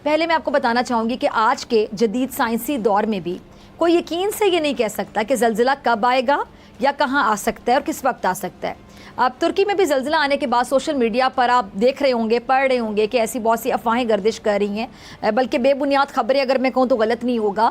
पहले मैं आपको बताना चाहूँगी कि आज के जदीद साइंसी दौर में भी कोई यकीन से ये नहीं कह सकता कि ज़लज़ला कब आएगा या कहाँ आ सकता है और किस वक्त आ सकता है। अब तुर्की में भी ज़लज़ला आने के बाद सोशल मीडिया पर आप देख रहे होंगे, पढ़ रहे होंगे कि ऐसी बहुत सी अफवाहें गर्दिश कर रही हैं, बल्कि बेबुनियाद खबरें अगर मैं कहूँ तो गलत नहीं होगा।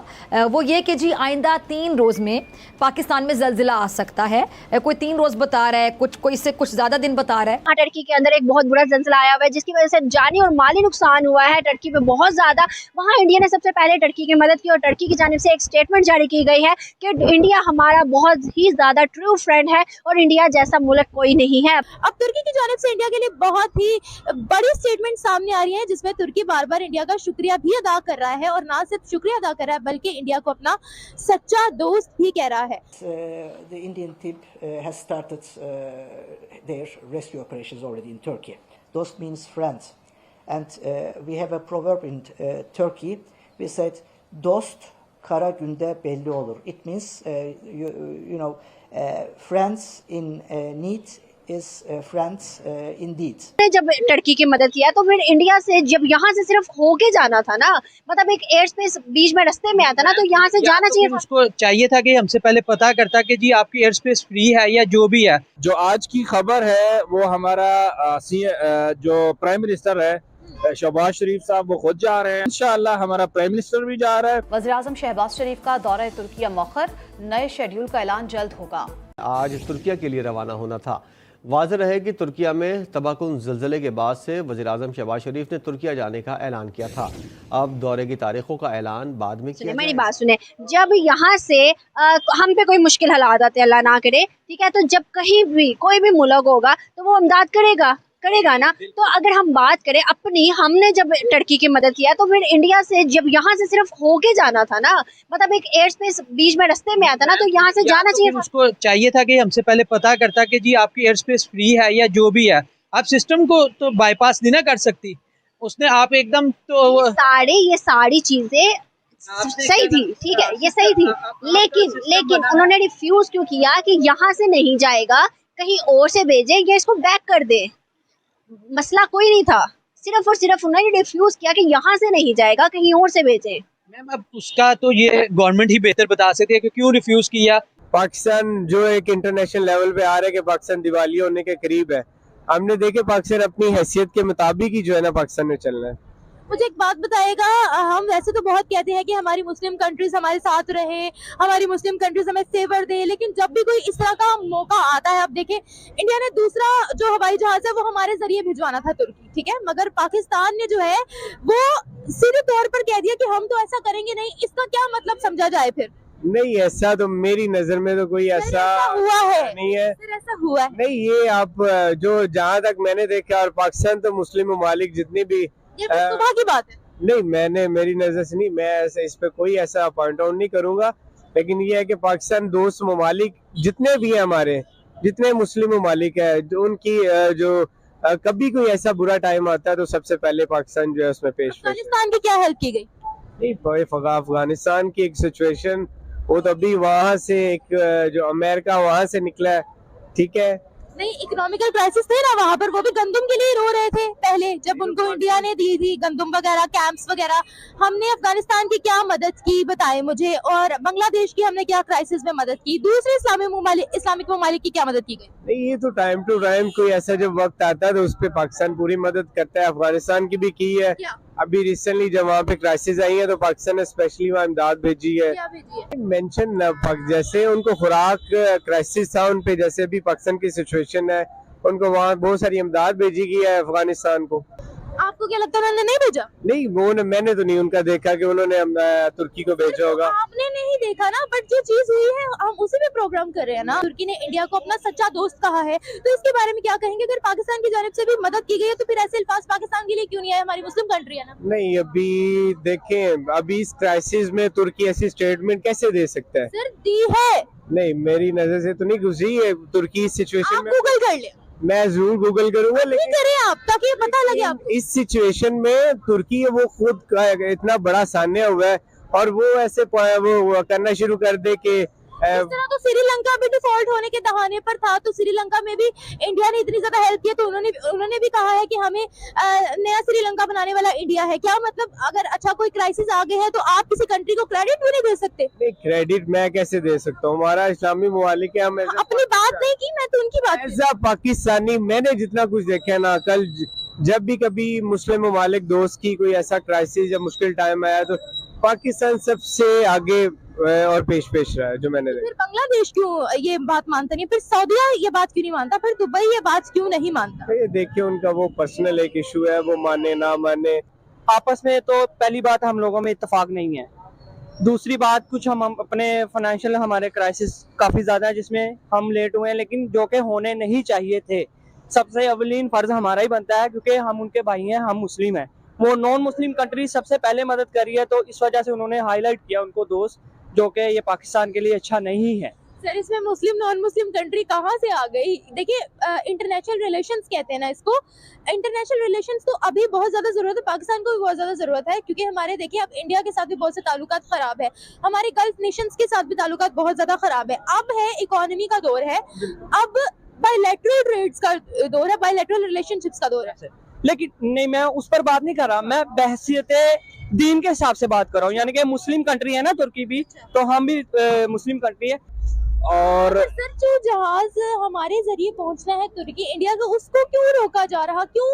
वो ये कि जी आइंदा 3 रोज़ में पाकिस्तान में ज़लज़ला आ सकता है। कोई 3 रोज़ बता रहा है, कोई इससे कुछ ज़्यादा दिन बता रहा है। टर्की के अंदर एक बहुत बुरा ज़लज़ला आया हुआ है जिसकी वजह से जानी और माली नुकसान हुआ है टर्की में बहुत ज़्यादा। वहाँ इंडिया ने सबसे पहले टर्की की मदद की और टर्की की जानिब से एक स्टेटमेंट जारी की गई है कि इंडिया हमारा बहुत ही ज़्यादा ट्रू फ्रेंड है और इंडिया जैसा मुल्क कोई नहीं है। अब तुर्की की जानिब से इंडिया के लिए बहुत ही बड़ी स्टेटमेंट सामने आ रही है जिसमें तुर्की बार बार इंडिया का शुक्रिया भी अदा कर रहा है और ना सिर्फ शुक्रिया अदा कर रहा है बल्कि इंडिया को अपना सच्चा दोस्त भी कह रहा है। The Indian team has started their rescue operations already in Turkey. Dost means friends, and we have a proverb in Turkey. We said, "Dost kara günde belli olur." It means friends in need is friends indeed. जब Turkey की मदद किया तो फिर India से जब यहाँ से सिर्फ होके जाना था ना, मतलब एक एयर स्पेस बीच में रास्ते में आता ना, तो यहाँ से जाना चाहिए था। उसको चाहिए था कि हमसे पहले पता करता कि जी आपकी एयर स्पेस फ्री है या जो भी है। जो आज की खबर है वो हमारा जो प्राइम मिनिस्टर है शहबाज शरीफ साहब वो खुद जा रहे हैं। इंशाअल्लाह हमारा प्राइम मिनिस्टर भी जा रहा है। वज़ीर-ए-आज़म शहबाज शरीफ का दौरा तुर्की मौखर, नए शेड्यूल का ऐलान जल्द होगा। आज तुर्किया के लिए रवाना होना था। वाज़ेह रहे कि तुर्किया में तबाहकुन ज़लज़ले के बाद से वज़ीर-ए-आज़म शहबाज शरीफ ने तुर्किया जाने का ऐलान किया था। अब दौरे की तारीखों का ऐलान बाद में किया। मेरी बात सुने, जब यहाँ से हम पे कोई मुश्किल हालात आते हैं, अल्लाह ना करे, ठीक है, तो जब कहीं भी कोई भी मुल्क होगा तो वो इमदाद करेगा ना। तो अगर हम बात करें अपनी, हमने जब टर्की की मदद किया तो फिर इंडिया से जब यहाँ से सिर्फ होके जाना था ना, मतलब एक एयर स्पेस बीच में रास्ते में आता ना, तो यहाँ से जाना चाहिए था। उसको चाहिए था कि हमसे पहले पता करता कि जी आपकी एयर स्पेस फ्री है या जो भी है। आप सिस्टम को तो बाईपास नहीं ना कर सकती। उसने आप एकदम तो ये सारी चीजें सही थी, ठीक है, ये सही थी, लेकिन उन्होंने रिफ्यूज क्यों किया कि यहाँ से नहीं जाएगा, कहीं और से भेजे या इसको बैक कर दे। मसला कोई नहीं था, सिर्फ और सिर्फ उन्होंने रिफ्यूज किया कि यहाँ से नहीं जाएगा, कहीं और से भेजे। मैम अब उसका तो ये गवर्नमेंट ही बेहतर बता सकती है कि क्यों रिफ्यूज किया। पाकिस्तान जो एक इंटरनेशनल लेवल पे आ रहा है कि पाकिस्तान दिवाली होने के करीब है, हमने देखे पाकिस्तान अपनी हैसियत के मुताबिक ही जो है ना पाकिस्तान में चलना है। मुझे एक बात बताएगा, हम वैसे तो बहुत कहते हैं कि हमारी मुस्लिम कंट्रीज हमारे साथ रहे, हमारी मुस्लिम कंट्रीज हमें फेवर दे, लेकिन जब भी कोई इस तरह का मौका आता है, अब देखें इंडिया ने दूसरा जो हवाई जहाज है वो हमारे जरिए भिजवाना था तुर्की, ठीक है, मगर पाकिस्तान ने जो है वो सीधे तौर पर कह दिया कि हम तो ऐसा करेंगे नहीं। इसका क्या मतलब समझा जाए फिर? नहीं, ऐसा तो मेरी नजर में तो कोई ऐसा हुआ है नहीं है। फिर ऐसा हुआ है नहीं, ये आप जो जहाँ तक मैंने देखा, और पाकिस्तान तो मुस्लिम ममालिक जितनी भी, ये सुबह की बात है। नहीं, मेरी नजर से नहीं, मैं ऐसे इस पे कोई ऐसा पॉइंट आउट नहीं करूंगा, लेकिन ये है कि पाकिस्तान दोस्त ममालिक जितने भी है, हमारे जितने मुस्लिम ममालिक है, उनकी जो कभी कोई ऐसा बुरा टाइम आता है तो सबसे पहले पाकिस्तान जो है उसमें पेश। अफगानिस्तान की क्या हेल्प की गई? नहीं, अफगानिस्तान की एक सिचुएशन, वो तो अभी वहाँ से एक जो अमेरिका वहाँ से निकला है, ठीक है, नहीं, इकोनॉमिकल क्राइसिस थे ना वहाँ पर, वो भी गंदम के लिए रो रहे थे पहले जब उनको इंडिया ने दी थी गंदम वगैरह, कैंप्स वगैरह। हमने अफगानिस्तान की क्या मदद की बताए मुझे, और बांग्लादेश की हमने क्या क्राइसिस में मदद की, दूसरे इस्लामिक ममालिक की क्या मदद की गई? नहीं, ये तो टाइम टू टाइम कोई ऐसा जब वक्त आता है तो उस पर पाकिस्तान पूरी मदद करता है। अफगानिस्तान की भी की है, अभी रिसेंटली जब वहाँ पे क्राइसिस आई है तो पाकिस्तान ने स्पेशली वहाँ इमदाद भेजी है। मेंशन जैसे उनको खुराक क्राइसिस था उन पे, जैसे भी पाकिस्तान की सिचुएशन है, उनको वहाँ बहुत सारी इमदाद भेजी गई है अफगानिस्तान को। आपको क्या लगता है उन्होंने नहीं भेजा? नहीं, वो मैंने तो नहीं उनका देखा कि उन्होंने तुर्की को भेजा होगा। आपने नहीं देखा ना, बट जो चीज हुई है हम उसी पे प्रोग्राम कर रहे हैं ना। तुर्की ने इंडिया को अपना सच्चा दोस्त कहा है, तो इसके बारे में क्या कहेंगे? अगर पाकिस्तान की जानिब से भी मदद की गई है तो फिर ऐसे अल्फाज पाकिस्तान के लिए क्यों नहीं आए? हमारी मुस्लिम कंट्री है ना। नहीं, अभी देखें, अभी इस क्राइसिस में तुर्की ऐसी स्टेटमेंट कैसे दे सकता है? सर दी है। नहीं, मेरी नजर से तो नहीं गुजरी है तुर्की इस सिचुएशन में। गूगल कर ले। मैं जरूर गूगल करूंगा, लेकिन करें आप ताकि पता लगे आप। इस सिचुएशन में तुर्की वो खुद इतना बड़ा सान्या हुआ है और वो ऐसे वो करना शुरू कर दे कि इस तरह तो श्रीलंका भी डिफॉल्ट होने के दहाने पर था, तो श्रीलंका में भी इंडिया ने इतनी ज्यादा हेल्प की, तो उन्होंने भी कहा है कि हमें नया श्रीलंका बनाने वाला इंडिया है। क्या मतलब अगर अच्छा कोई क्राइसिस आ गए है तो आप किसी कंट्री को क्रेडिट भी नहीं दे सकते? क्रेडिट मैं कैसे दे सकता हूँ, हमारा इस्लामी ममालिक है, हम अपनी बात नहीं की, मैं तो उनकी बात ऐसा पाकिस्तानी, मैंने जितना कुछ देखा है ना, कल जब भी कभी मुस्लिम ममालिक दोस्त की कोई ऐसा क्राइसिस या मुश्किल टाइम आया तो पाकिस्तान सबसे आगे और पेश रहा है जो मैंने देखा। फिर बांग्लादेश क्यों ये बात मानता नहीं, फिर सऊदीया ये बात क्यों नहीं मानता, फिर दुबई ये बात क्यों नहीं मानता? ये देखिए उनका वो पर्सनल एक इशू है, वो माने ना माने। आपस में तो पहली बात हम लोगों में इत्तेफाक नहीं है, दूसरी बात कुछ हम अपने फाइनेंशियल हमारे क्राइसिस काफ़ी ज़्यादा है जिसमें हम लेट हुए हैं, लेकिन जो कि होने नहीं चाहिए थे। सबसे अवलीन फ़र्ज़ हमारा ही बनता है क्योंकि हम उनके भाई हैं, हम मुस्लिम हैं। वो नॉन मुस्लिम कंट्री सबसे पहले मदद करी है, तो इस वजह से उन्होंने हाईलाइट किया उनको दोस्त, जो कि ये पाकिस्तान के लिए अच्छा नहीं है। सर इसमें मुस्लिम नॉन मुस्लिम कंट्री कहाँ से आ गई? देखिए इंटरनेशनल रिलेशंस कहते हैं ना इसको, इंटरनेशनल रिलेशंस तो अभी बहुत ज्यादा जरूरत है, पाकिस्तान को भी बहुत ज्यादा जरूरत है, क्योंकि हमारे देखिए अब इंडिया के साथ भी बहुत से ताल्लुकात खराब है, हमारे गल्फ नेशंस के साथ भी ताल्लुकात बहुत ज्यादा खराब है। अब है इकोनॉमी का दौर है, अब बायलैटरल ट्रेड्स का दौर है, बायलैटरल रिलेशनशिप्स का दौर है। लेकिन नहीं, मैं उस पर बात नहीं कर रहा, मैं बहसियत दीन के हिसाब से बात कर रहा हूँ, यानी कि मुस्लिम कंट्री है ना तुर्की भी, तो हम भी मुस्लिम कंट्री है। और सर जो जहाज हमारे जरिए पहुंचना है तुर्की इंडिया का, उसको क्यों रोका जा रहा, क्यों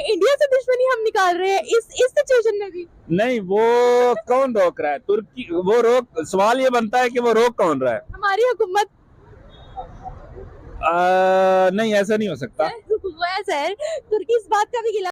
इंडिया से दुश्मनी हम निकाल रहे हैं इस सिचुएशन में भी? नहीं, वो कौन रोक रहा है? तुर्की वो रोक, सवाल ये बनता है कि वो रोक कौन रहा है? हमारी हुकूमत। नहीं, ऐसा नहीं हो सकता। सर तुर्की इस बात का भी गिला